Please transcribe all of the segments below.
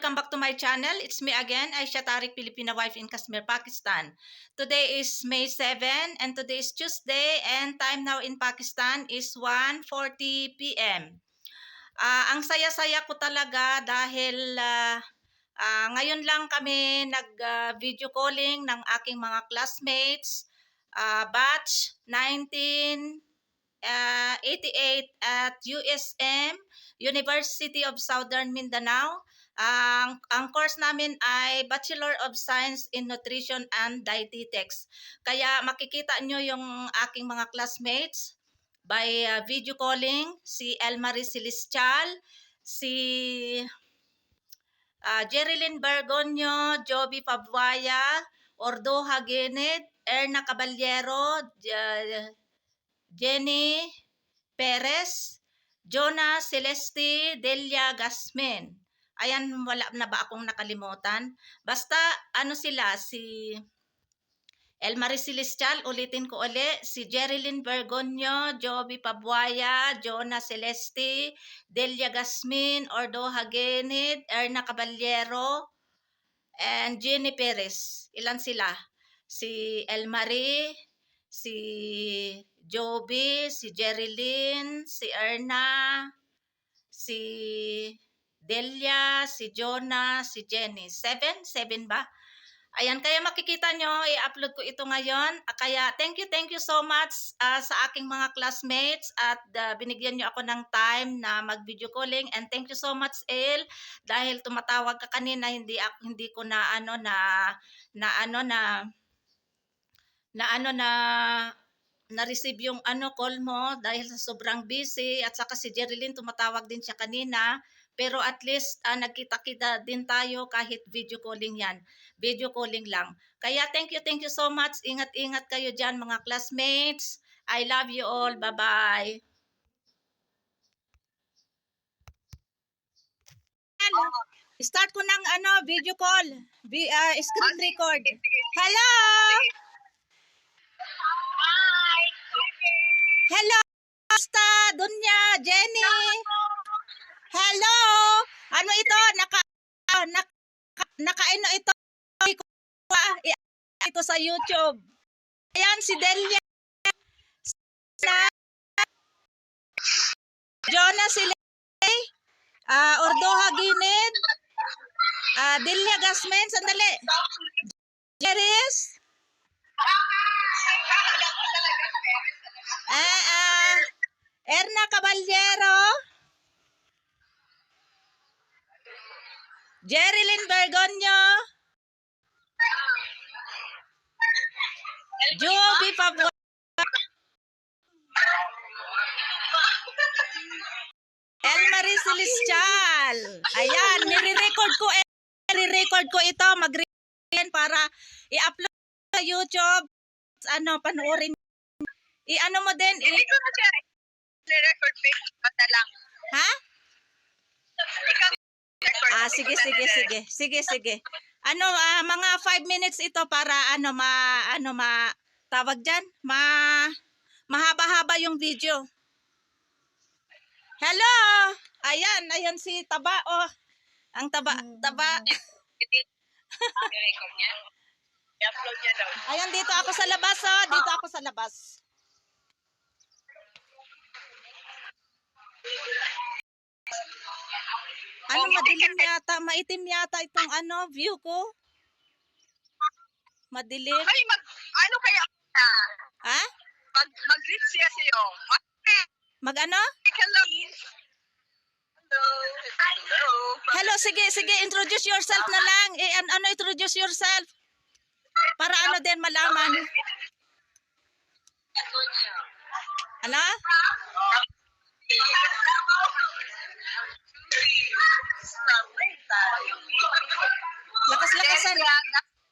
welcome back to my channel. It's me again, Aisha Tariq, Filipina wife in Kashmir, Pakistan. Today is May 7 and today is Tuesday and time now in Pakistan is 1:40 p.m. Ang saya-saya ko talaga dahil ngayon lang kami nag-video calling ng aking mga classmates, batch 1988 at USM, University of Southern Mindanao. Ang course namin ay Bachelor of Science in Nutrition and Dietetics. Kaya makikita nyo yung aking mga classmates by video calling, si Elmarie Celestial, si Jerilyn Bergonio, Joby Pabwaya, Ordoha Gened, Erna Caballero, Jenny Perez, Jonah Celeste, Delia Gasmin. Ayan, wala na ba akong nakalimutan? Basta, ano sila, si Elmarie Celestial, ulitin ko uli, si Jerilyn Bergonio, Joby Pabwaya, Jonah Celeste, Delia Gasmin, Ordoha Genid, Erna Caballero, and Jenny Perez. Ilan sila? Si Elmarie, si Joby, si Jerilyn, si Erna, si Delia, si Jonah, si Jenny. Seven ba? Ayan, kaya makikita nyo, i-upload ko ito ngayon. Kaya thank you so much sa aking mga classmates at binigyan nyo ako ng time na mag-video calling. And thank you so much, El, dahil tumatawag ka kanina, hindi ko na-receive yung call mo dahil sa sobrang busy at saka si Jerilyn tumatawag din siya kanina. Pero at least nagkita-kita din tayo kahit video calling yan. Video calling lang. Kaya thank you so much. Ingat-ingat kayo dyan mga classmates. I love you all. Bye-bye. Start ko ng video call. Screen record. Hello! Hi! Hello! Basta, Dunya, Jenny. Hello! Ano ito? Naka-ano ito? Ito sa YouTube. Ayan, si Delia. Jonah Silay. Ordoha Ginid. Delia Gasmen. Sandali. Jeris. Erna Caballero. Jerilyn Bergonio. Joby Pablo. Elmarie Celestial. Ayan, nire-record ko ito, mag-record para i-upload sa YouTube. Panoorin. I-ano mo din. Ito na siya. Record Facebook na lang. Ha? Sige. Sige. Mga 5 minutes ito para tawag dyan, mahaba-haba yung video. Hello! Ayan si Taba, oh. Ang Taba. I-record niya. I-upload niya daw. Ayan, dito ako sa labas, oh. Dito ako sa labas. Madilim yata. Maitim yata itong view ko. Madilim. Ay, ano kaya? Ha? Mag-greet siya sa'yo. Mag-ano? Hello. Hello, sige, introduce yourself na lang. Introduce yourself. Para din malaman. Ano?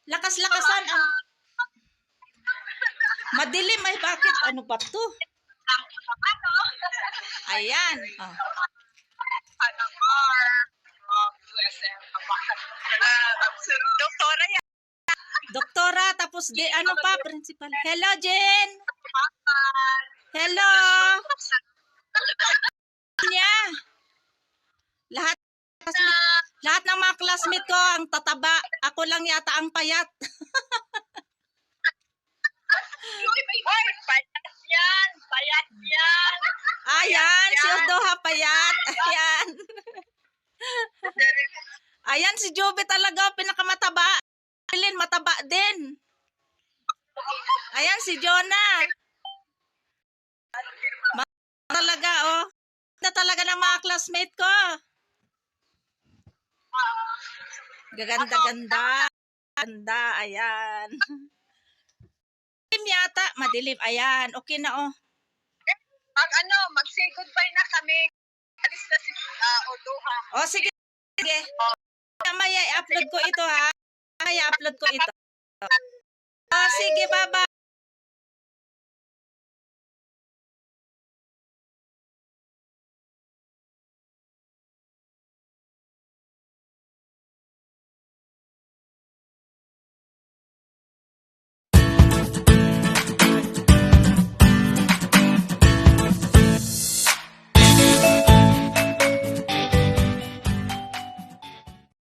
Lakas-lakasan. Madilim ay bakit? Ano ba to? Ayan. Oh. Doktora yan. Doktora, tapos principal. Hello, Jen. Hello. Lahat Lahat ng mga classmate ko ang tataba. Ako lang yata ang payat. Hoy, payat yan! Payat yan! Ayan, si Odoha payat. Ayan. Ayan, si Joby talaga, pinakamataba. Lynn, mataba din. Ayan, si Jonah. Talaga, oh. Na talaga ng mga classmate ko. Gaganda-ganda. Ganda, ayan. Madilim yata, madilim. Ayan, okay na, oh. Mag-say goodbye na kami. Alis na si Odoha. Oh, sige. Sige. Mamaya i-upload ko ito, ha. Mamaya i-upload ko ito. Oh, sige, bye-bye.